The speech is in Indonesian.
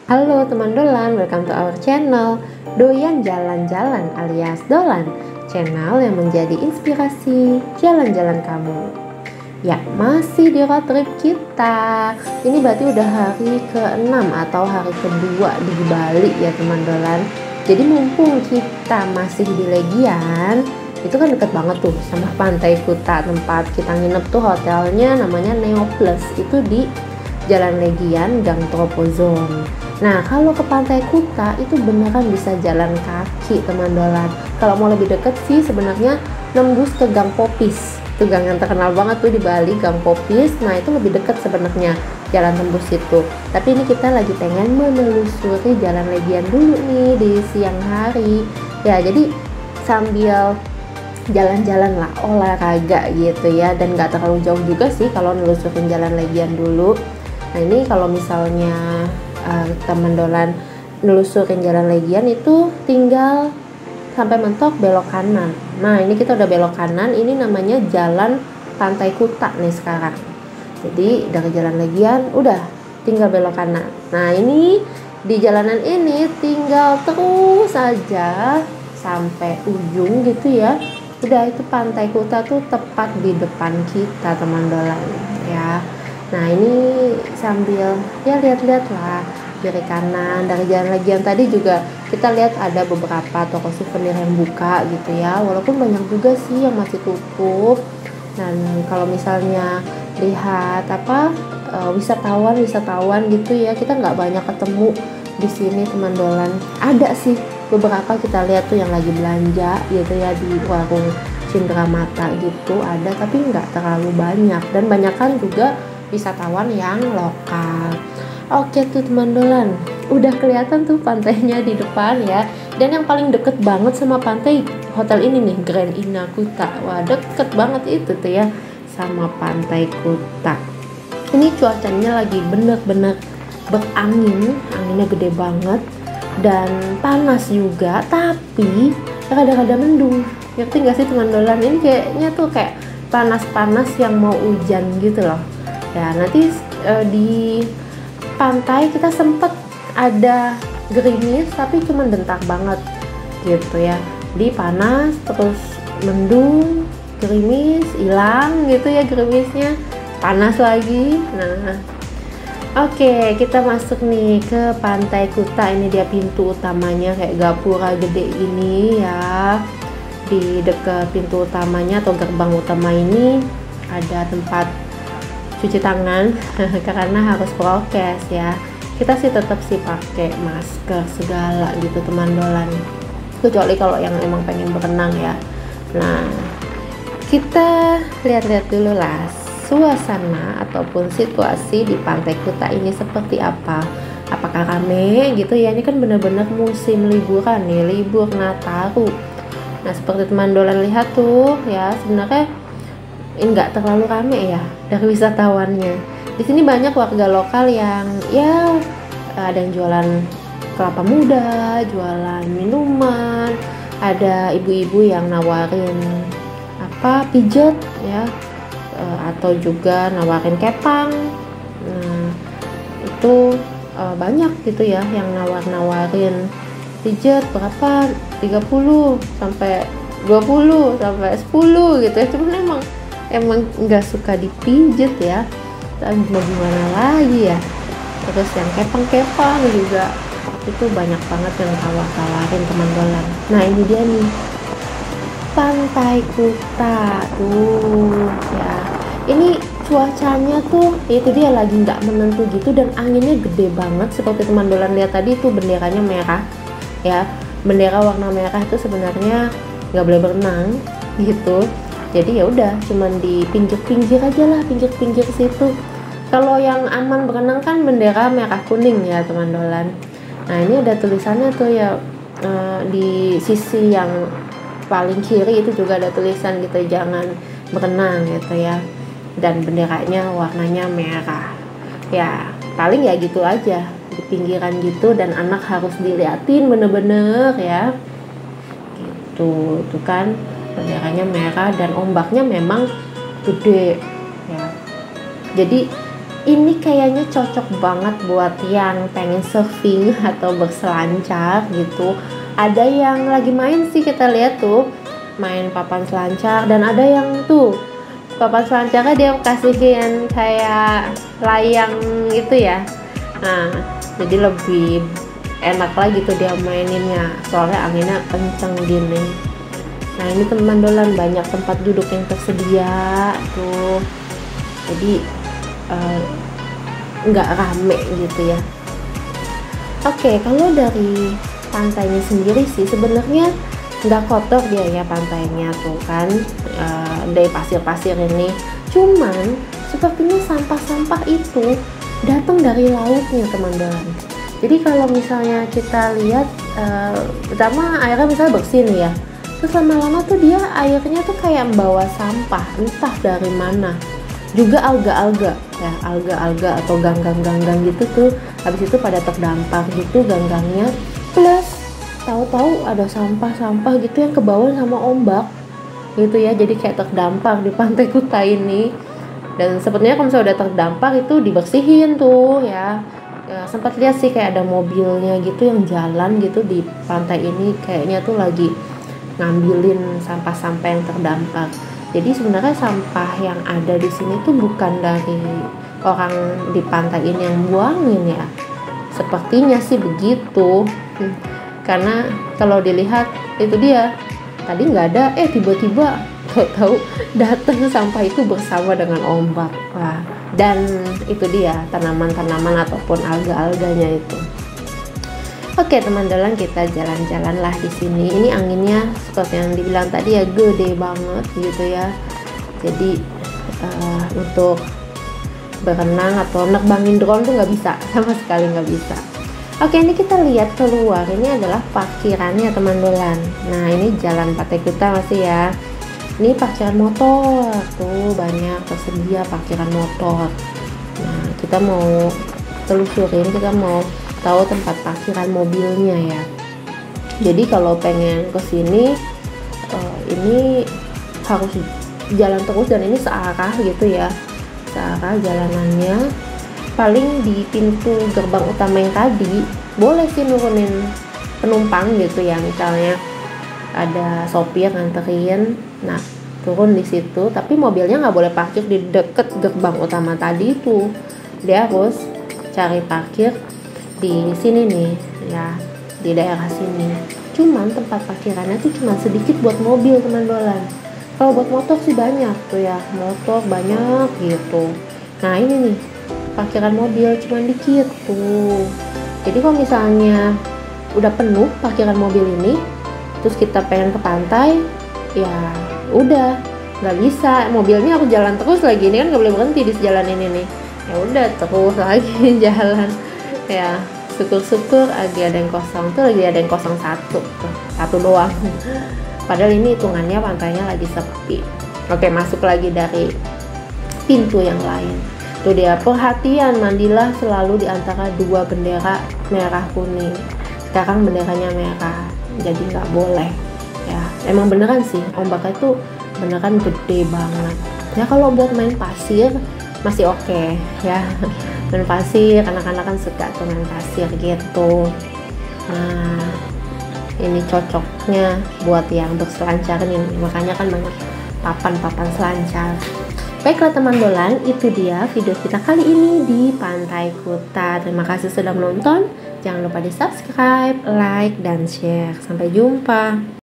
Halo teman Dolan, welcome to our channel Doyan Jalan-Jalan alias Dolan, channel yang menjadi inspirasi jalan-jalan kamu. Ya, masih di road trip kita. Ini berarti udah hari ke-6 atau hari kedua di Bali ya teman Dolan. Jadi mumpung kita masih di Legian, itu kan deket banget tuh sama Pantai Kuta. Tempat kita nginep tuh hotelnya namanya Neoplus, itu di Jalan Legian, Gang Tropozone. Nah, kalau ke Pantai Kuta itu beneran bisa jalan kaki teman Dolan. Kalau mau lebih deket sih sebenarnya nembus ke Gang Popis. Itu gang yang terkenal banget tuh di Bali, Gang Popis. Nah, itu lebih deket sebenarnya jalan tembus itu. Tapi ini kita lagi pengen menelusuri Jalan Legian dulu nih di siang hari. Ya, jadi sambil jalan-jalan lah, olahraga gitu ya, dan nggak terlalu jauh juga sih kalau nelusurin Jalan Legian dulu. Nah, ini kalau misalnya teman Dolan nelusurin Jalan Legian itu tinggal sampai mentok belok kanan. Nah, ini kita udah belok kanan, ini namanya Jalan Pantai Kuta nih sekarang. Jadi dari Jalan Legian udah tinggal belok kanan. Nah, ini di jalanan ini tinggal terus aja sampai ujung gitu ya. Udah, itu Pantai Kuta tuh tepat di depan kita teman Dolan ya. Nah, ini sambil ya lihat-lihat lah kiri kanan. Dari Jalan Legian tadi juga kita lihat ada beberapa toko souvenir yang buka gitu ya, walaupun banyak juga sih yang masih tutup. Dan kalau misalnya lihat wisatawan gitu ya, kita nggak banyak ketemu di sini teman Dolan. Ada sih beberapa kita lihat tuh yang lagi belanja gitu ya di warung Cindramata gitu ada, tapi nggak terlalu banyak, dan banyakan juga wisatawan yang lokal. Oke tuh teman Dolan, udah kelihatan tuh pantainya di depan ya. Dan yang paling deket banget sama pantai hotel ini nih, Grand Ina Kuta. Wah, deket banget itu tuh ya sama Pantai Kuta. Ini cuacanya lagi bener-bener berangin, anginnya gede banget dan panas juga, tapi rada-rada mendung. Ngerti gak sih teman Dolan? Ini kayaknya tuh kayak panas-panas yang mau hujan gitu loh. Ya, nanti di pantai kita sempet ada gerimis, tapi cuma bentar banget gitu ya. Di panas terus mendung, gerimis, hilang gitu ya gerimisnya, panas lagi. Nah, oke, kita masuk nih ke Pantai Kuta. Ini dia pintu utamanya, kayak gapura gede ini ya. Di dekat pintu utamanya atau gerbang utama ini ada tempat cuci tangan karena harus prokes ya. Kita sih tetap sih pakai masker segala gitu teman Dolan, kecuali kalau yang emang pengen berenang ya. Nah, kita lihat-lihat dulu lah suasana ataupun situasi di Pantai Kuta ini seperti apa. Apakah rame gitu ya? Ini kan bener-bener musim liburan nih, libur Nataru. Nah, seperti teman Dolan lihat tuh ya, sebenarnya ini nggak terlalu rame ya dari wisatawannya. Di sini banyak warga lokal yang ya ada yang jualan kelapa muda, jualan minuman, ada ibu-ibu yang nawarin pijet ya, atau juga nawarin kepang. Nah, itu banyak gitu ya yang nawarin pijet berapa, 30 sampai 20 sampai 10 gitu ya. Cuman emang nggak suka dipijet ya, dan mau gimana lagi ya. Terus yang kepang-kepang juga itu banyak banget yang tawarin teman Dolan. Nah, ini dia nih Pantai Kuta tuh ya. Ini cuacanya tuh itu dia lagi nggak menentu gitu, dan anginnya gede banget. Seperti teman Dolan lihat tadi itu benderanya merah ya. Bendera warna merah itu sebenarnya nggak boleh berenang gitu. Jadi ya udah, cuman di pinggir-pinggir aja lah, pinggir-pinggir situ. Kalau yang aman berenang kan bendera merah kuning ya teman Dolan. Nah, ini ada tulisannya tuh ya, di sisi yang paling kiri itu juga ada tulisan gitu, jangan berenang gitu ya. Dan benderanya warnanya merah. Ya paling ya gitu aja, di pinggiran gitu, dan anak harus diliatin bener-bener ya. Gitu, tuh kan benderanya merah dan ombaknya memang gede ya. Jadi Ini kayaknya cocok banget buat yang pengen surfing atau berselancar gitu. Ada yang lagi main sih, kita lihat tuh main papan selancar, dan ada yang tuh papan selancarnya dia kasihin kayak layang gitu ya. Nah, jadi lebih enak lagi tuh dia maininnya, soalnya anginnya kenceng gini. Nah, ini teman dolan banyak tempat duduk yang tersedia tuh, jadi nggak rame gitu ya. Oke, kalau dari pantainya sendiri sih sebenarnya nggak kotor dia ya pantainya tuh kan, dari pasir-pasir ini. Cuman sepertinya sampah-sampah itu datang dari lautnya teman-teman. Jadi kalau misalnya kita lihat, pertama airnya misalnya bersih nih ya, terus lama-lama tuh dia airnya tuh kayak membawa sampah entah dari mana. Juga alga-alga ya, alga-alga atau ganggang-ganggang gitu tuh, habis itu pada terdampar gitu ganggangnya, plus tahu-tahu ada sampah-sampah gitu yang kebawa sama ombak gitu ya, jadi kayak terdampar di Pantai Kuta ini. Dan sepertinya kalau misalnya udah terdampar itu dibersihin tuh ya. Sempat lihat sih kayak ada mobilnya gitu yang jalan gitu di pantai ini, kayaknya tuh lagi ngambilin sampah-sampah yang terdampar. Jadi sebenarnya sampah yang ada di sini tuh bukan dari orang di pantai ini yang buangin ya. Sepertinya sih begitu. Karena kalau dilihat itu dia tadi nggak ada, tiba-tiba tahu-tahu datang sampah itu bersama dengan ombak. Wah, dan itu dia tanaman-tanaman ataupun alga-alganya itu. Oke teman-teman, kita jalan-jalan lah di sini. Ini anginnya seperti yang dibilang tadi ya, gede banget gitu ya. Jadi untuk berenang atau nerbangin drone tuh nggak bisa, sama sekali nggak bisa. Oke, ini kita lihat keluar. Ini adalah parkirannya teman-teman. Nah, ini jalan Pantai Kuta masih ya. Ini parkiran motor tuh, banyak tersedia parkiran motor. Nah, kita mau telusurin, kita mau tahu tempat parkiran mobilnya ya. Jadi kalau pengen ke sini ini harus jalan terus, dan ini searah gitu ya, searah jalanannya. Paling di pintu gerbang utama yang tadi boleh sih nurunin penumpang gitu ya, misalnya ada sopir nganterin, nah turun di situ, tapi mobilnya nggak boleh parkir di deket gerbang utama tadi itu, dia harus cari parkir di sini nih ya, di daerah sini. Cuman tempat parkirannya tuh cuma sedikit buat mobil teman-teman. Kalau buat motor sih banyak tuh ya, motor banyak gitu. Nah ini nih parkiran mobil cuma dikit tuh. Jadi kalau misalnya udah penuh parkiran mobil ini, terus kita pengen ke pantai, ya udah nggak bisa, mobilnya harus jalan terus lagi. Ini kan nggak boleh berhenti di jalan ini nih. Ya udah terus lagi jalan. Ya syukur-syukur lagi ada yang kosong tuh, lagi ada yang kosong satu tuh, satu doang. Padahal ini hitungannya pantainya lagi sepi. Oke, masuk lagi dari pintu yang lain. Tuh dia, perhatian, mandilah selalu di antara dua bendera merah kuning. Sekarang benderanya merah, jadi nggak boleh ya. Emang beneran sih ombaknya tuh beneran gede banget ya. Kalau buat main pasir masih oke ya, main pasir, anak-anak kan suka tuh main pasir gitu. Nah ini cocoknya buat yang berselancar nih, makanya kan banyak papan-papan selancar. Baiklah teman-teman, itu dia video kita kali ini di Pantai Kuta. Terima kasih sudah menonton. Jangan lupa di subscribe, like, dan share. Sampai jumpa.